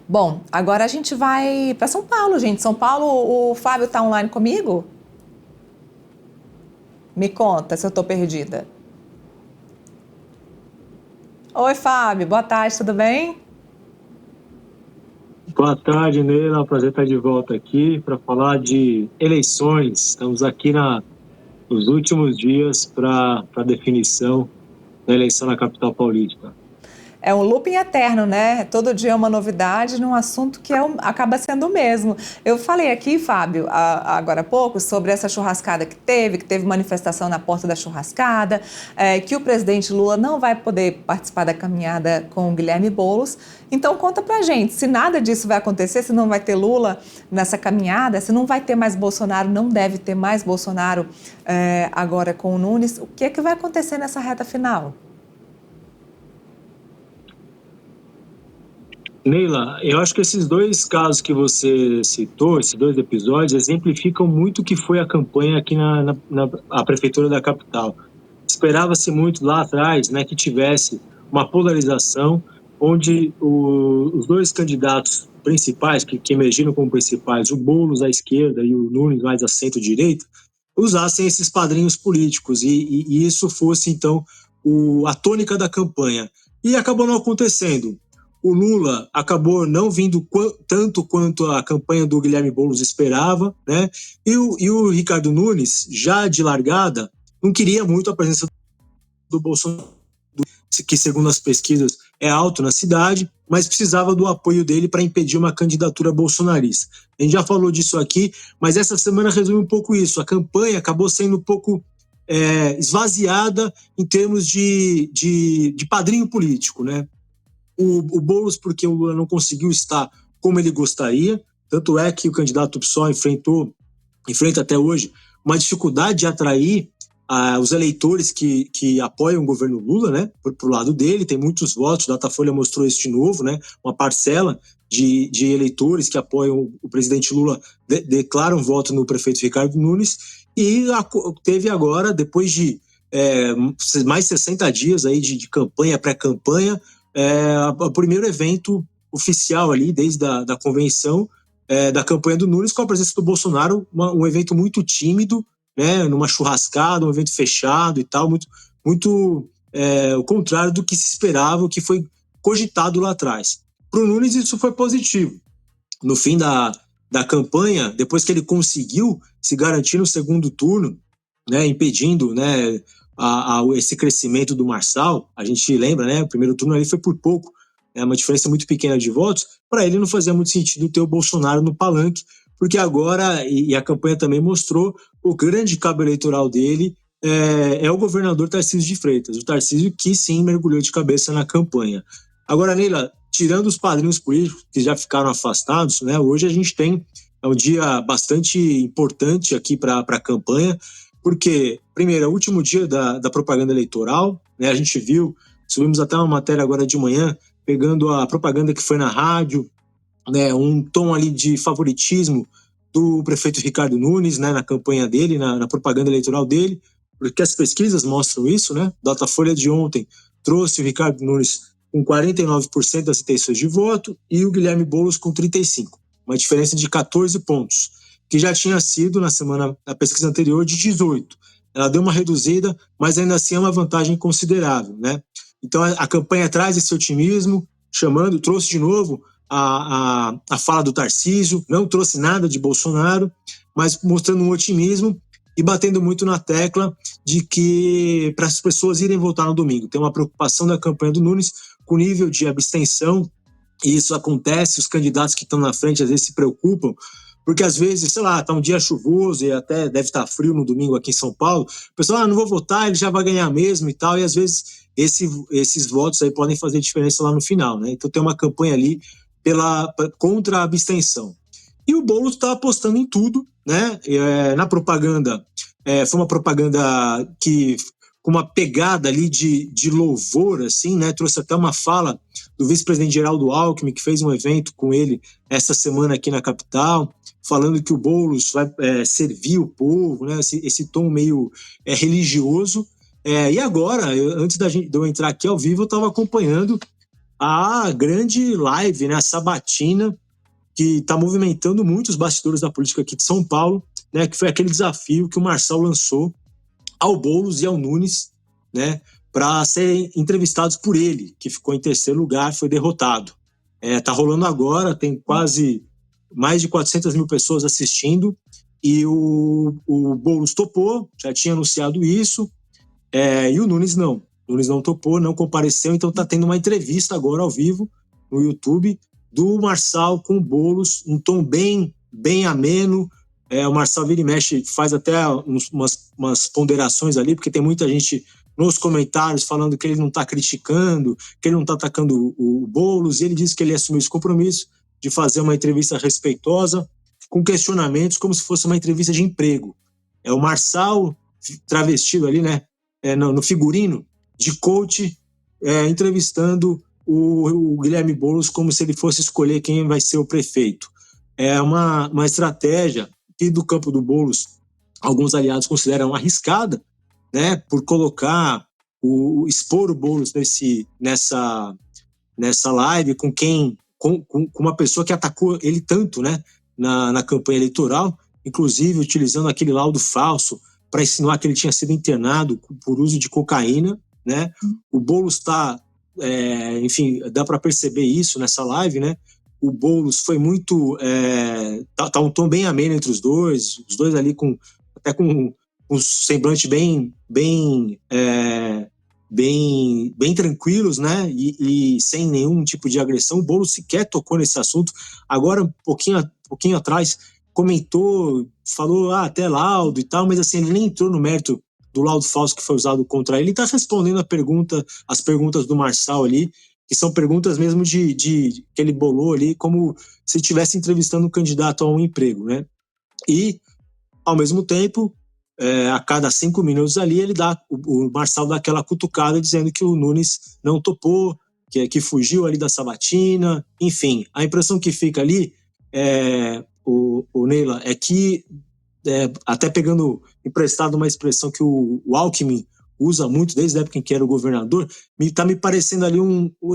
Bom, agora a gente vai para São Paulo, gente. São Paulo, o Fábio está online comigo? Me conta se eu estou perdida. Oi, Fábio, boa tarde, tudo bem? Boa tarde, Neila. É um prazer estar de volta aqui para falar de eleições. Estamos aqui nos últimos dias para a definição da eleição na capital paulista. É um looping eterno, né? Todo dia é uma novidade num assunto que acaba sendo o mesmo. Eu falei aqui, Fábio, agora há pouco, sobre essa churrascada que teve manifestação na porta da churrascada, que o presidente Lula não vai poder participar da caminhada com o Guilherme Boulos. Então conta pra gente, se nada disso vai acontecer, se não vai ter Lula nessa caminhada, se não vai ter mais Bolsonaro, não deve ter mais Bolsonaro agora com o Nunes, o que é que vai acontecer nessa reta final? Neila, eu acho que esses dois casos que você citou, esses dois episódios, exemplificam muito o que foi a campanha aqui na prefeitura da capital. Esperava-se muito lá atrás, né, que tivesse uma polarização onde os dois candidatos principais, que emergiram como principais, o Boulos à esquerda e o Nunes mais à centro-direita, usassem esses padrinhos políticos e isso fosse, então, a tônica da campanha. E acabou não acontecendo. O Lula acabou não vindo tanto quanto a campanha do Guilherme Boulos esperava, né? E o Ricardo Nunes, já de largada, não queria muito a presença do Bolsonaro, que segundo as pesquisas é alto na cidade, mas precisava do apoio dele para impedir uma candidatura bolsonarista. A gente já falou disso aqui, mas essa semana resume um pouco isso. A campanha acabou sendo um pouco esvaziada em termos de padrinho político, né? O Boulos, porque o Lula não conseguiu estar como ele gostaria, tanto é que o candidato PSOL enfrenta até hoje uma dificuldade de atrair os eleitores que apoiam o governo Lula, né, pro lado dele, tem muitos votos, o Datafolha mostrou isso de novo, né, uma parcela de eleitores que apoiam o presidente Lula declaram voto no prefeito Ricardo Nunes, e teve agora, depois de mais 60 dias aí de campanha, pré-campanha, o primeiro evento oficial ali, desde da convenção, da campanha do Nunes, com a presença do Bolsonaro, um evento muito tímido, né, numa churrascada, um evento fechado e tal, muito o contrário do que se esperava, o que foi cogitado lá atrás. Para o Nunes isso foi positivo. No fim da campanha, depois que ele conseguiu se garantir no segundo turno, né, impedindo, né, esse crescimento do Marçal, a gente lembra, né, o primeiro turno ali foi por pouco, uma diferença muito pequena de votos, para ele não fazia muito sentido ter o Bolsonaro no palanque, porque agora, e a campanha também mostrou, o grande cabo eleitoral dele é o governador Tarcísio de Freitas, o Tarcísio que sim mergulhou de cabeça na campanha. Agora, Neila, tirando os padrinhos políticos que já ficaram afastados, né, hoje a gente tem um dia bastante importante aqui para a campanha, porque, primeiro, é o último dia da propaganda eleitoral, né, a gente viu, subimos até uma matéria agora de manhã, pegando a propaganda que foi na rádio, né, um tom ali de favoritismo do prefeito Ricardo Nunes, né, na campanha dele, na propaganda eleitoral dele, porque as pesquisas mostram isso, né? Datafolha de ontem trouxe o Ricardo Nunes com 49% das intenções de voto e o Guilherme Boulos com 35%, uma diferença de 14 pontos, que já tinha sido na pesquisa anterior de 18. Ela deu uma reduzida, mas ainda assim é uma vantagem considerável, né? Então a campanha traz esse otimismo, trouxe de novo a fala do Tarcísio, não trouxe nada de Bolsonaro, mas mostrando um otimismo e batendo muito na tecla de que para as pessoas irem votar no domingo. Tem uma preocupação da campanha do Nunes com o nível de abstenção, e isso acontece, os candidatos que estão na frente às vezes se preocupam, porque às vezes, sei lá, tá um dia chuvoso e até deve estar frio no domingo aqui em São Paulo, o pessoal, não vou votar, ele já vai ganhar mesmo e tal, e às vezes esses votos aí podem fazer diferença lá no final, né? Então tem uma campanha ali contra a abstenção. E o Boulos está apostando em tudo, né? Na propaganda, foi uma propaganda que com uma pegada ali de louvor, assim, né? Trouxe até uma fala do vice-presidente Geraldo Alckmin, que fez um evento com ele essa semana aqui na capital, falando que o Boulos vai servir o povo, né? Esse tom meio religioso. E agora, antes de eu entrar aqui ao vivo, eu estava acompanhando a grande live, né, a sabatina, que está movimentando muito os bastidores da política aqui de São Paulo, né, que foi aquele desafio que o Marçal lançou ao Boulos e ao Nunes, né, para serem entrevistados por ele, que ficou em terceiro lugar, foi derrotado. Tá rolando agora, tem quase mais de 400 mil pessoas assistindo, e o Boulos topou, já tinha anunciado isso, e o Nunes não. O Nunes não topou, não compareceu, então está tendo uma entrevista agora ao vivo no YouTube do Marçal com o Boulos, um tom bem ameno. O Marçal vira e mexe, faz até umas ponderações ali, porque tem muita gente nos comentários falando que ele não está criticando, que ele não está atacando o Boulos, e ele disse que ele assumiu esse compromisso de fazer uma entrevista respeitosa, com questionamentos, como se fosse uma entrevista de emprego. O Marçal travestido ali, né, no figurino de coach, entrevistando o Guilherme Boulos como se ele fosse escolher quem vai ser o prefeito. É uma estratégia que do campo do Boulos alguns aliados consideram arriscada, né, por colocar, expor o Boulos nessa live com uma pessoa que atacou ele tanto, né, na campanha eleitoral, inclusive utilizando aquele laudo falso para insinuar que ele tinha sido internado por uso de cocaína, né? O Boulos está, enfim, dá para perceber isso nessa live, né? O Boulos foi muito, tá um tom bem ameno entre os dois ali até com um semblante bem tranquilos, né? E sem nenhum tipo de agressão. O Boulos sequer tocou nesse assunto. Agora, um pouquinho atrás, comentou, falou até laudo e tal, mas assim, ele nem entrou no mérito do laudo falso que foi usado contra ele. Ele está respondendo as perguntas do Marçal ali, que são perguntas mesmo que ele bolou ali, como se estivesse entrevistando um candidato a um emprego, né? E, ao mesmo tempo, a cada 5 minutos ali, o Marçal dá aquela cutucada dizendo que o Nunes não topou, que fugiu ali da sabatina, enfim. A impressão que fica ali, o Neila, é que, até pegando emprestado uma expressão que o Alckmin usa muito desde a época em que era o governador, está me parecendo ali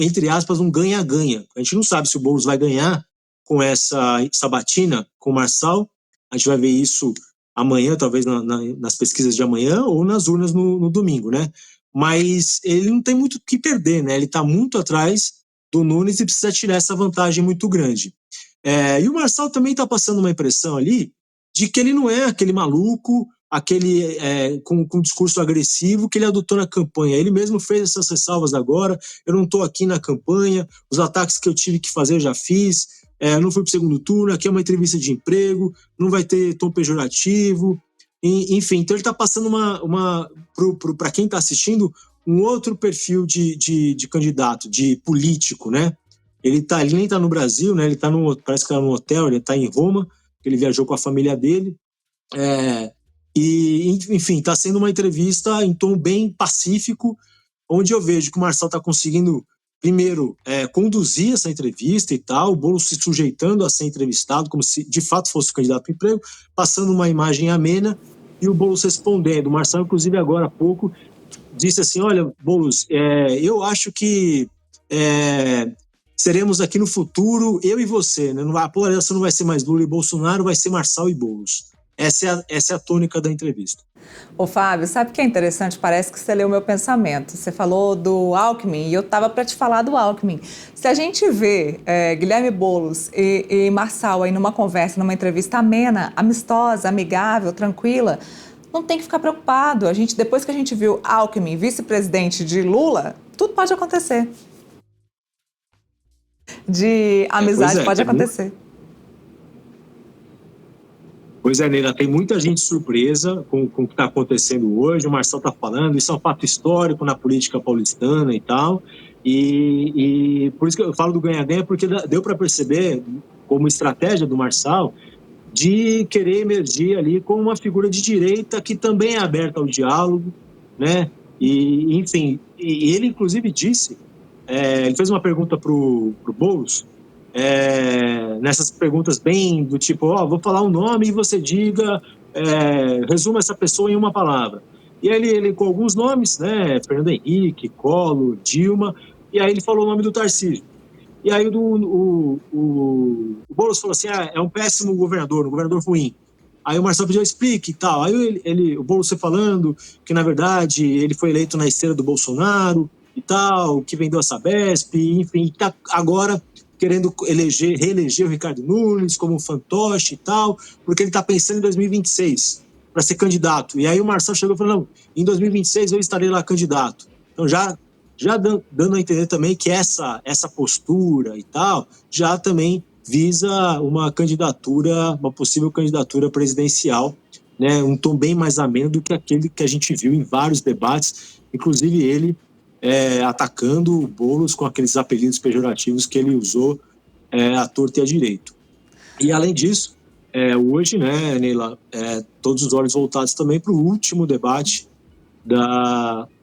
entre aspas, um ganha-ganha. A gente não sabe se o Boulos vai ganhar com essa sabatina com o Marçal, a gente vai ver isso amanhã, talvez nas pesquisas de amanhã, ou nas urnas no domingo, né? Mas ele não tem muito o que perder, né? Ele está muito atrás do Nunes e precisa tirar essa vantagem muito grande. E o Marçal também está passando uma impressão ali de que ele não é aquele maluco, aquele com discurso agressivo que ele adotou na campanha. Ele mesmo fez essas ressalvas agora: eu não estou aqui na campanha, os ataques que eu tive que fazer eu já fiz, não fui para o segundo turno, aqui é uma entrevista de emprego, não vai ter tom pejorativo, enfim. Então ele está passando para quem está assistindo, um outro perfil de candidato, de político, né? Ele nem está no Brasil, né? Ele parece que está no hotel, ele está em Roma, ele viajou com a família dele, e, enfim, está sendo uma entrevista em tom bem pacífico, onde eu vejo que o Marçal está conseguindo, primeiro, conduzir essa entrevista e tal, o Boulos se sujeitando a ser entrevistado, como se de fato fosse o candidato ao emprego, passando uma imagem amena, e o Boulos respondendo. O Marçal, inclusive, agora há pouco, disse assim: olha, Boulos, eu acho que seremos aqui no futuro, eu e você, né? A polarização não vai ser mais Lula e Bolsonaro, vai ser Marçal e Boulos. Essa é a tônica da entrevista. Ô Fábio, sabe o que é interessante? Parece que você leu o meu pensamento. Você falou do Alckmin e eu estava para te falar do Alckmin. Se a gente vê Guilherme Boulos e Marçal aí numa conversa, numa entrevista amena, amistosa, amigável, tranquila, não tem que ficar preocupado. Depois que a gente viu Alckmin, vice-presidente de Lula, tudo pode acontecer. De amizade pode acontecer. Pois é, Neila, tem muita gente surpresa com o que está acontecendo hoje. O Marçal está falando, isso é um fato histórico na política paulistana e tal. E por isso que eu falo do ganha-ganha, porque deu para perceber, como estratégia do Marçal, de querer emergir ali como uma figura de direita que também é aberta ao diálogo, né? E, enfim, ele inclusive disse, ele fez uma pergunta para o Boulos, nessas perguntas bem do tipo, vou falar um nome e você diga, resuma essa pessoa em uma palavra. E aí ele com alguns nomes, né, Fernando Henrique, Collor, Dilma, E aí ele falou o nome do Tarcísio. E aí o Boulos falou assim, é um péssimo governador, um governador ruim. Aí o Marcelo pediu, explique e tal. Aí o Boulos foi falando que, na verdade, ele foi eleito na esteira do Bolsonaro e tal, que vendeu a Sabesp, enfim, está agora querendo reeleger o Ricardo Nunes como um fantoche e tal, porque ele está pensando em 2026 para ser candidato. E aí o Marcelo chegou e falou, não, em 2026 eu estarei lá candidato. Então já dando a entender também que essa postura e tal, já também visa uma candidatura, uma possível candidatura presidencial, né, um tom bem mais ameno do que aquele que a gente viu em vários debates, inclusive ele atacando o Boulos com aqueles apelidos pejorativos que ele usou à torta e à direito. E além disso, hoje, né, Neila, todos os olhos voltados também para o último debate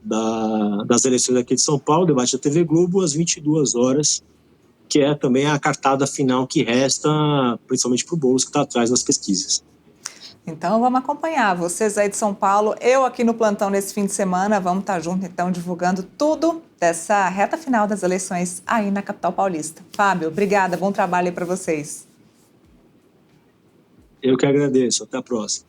das eleições aqui de São Paulo, debate da TV Globo, às 22 horas, que é também a cartada final que resta, principalmente para o Boulos, que está atrás das pesquisas. Então vamos acompanhar, vocês aí de São Paulo, eu aqui no plantão nesse fim de semana, vamos estar junto então divulgando tudo dessa reta final das eleições aí na capital paulista. Fábio, obrigada, bom trabalho aí para vocês. Eu que agradeço, até a próxima.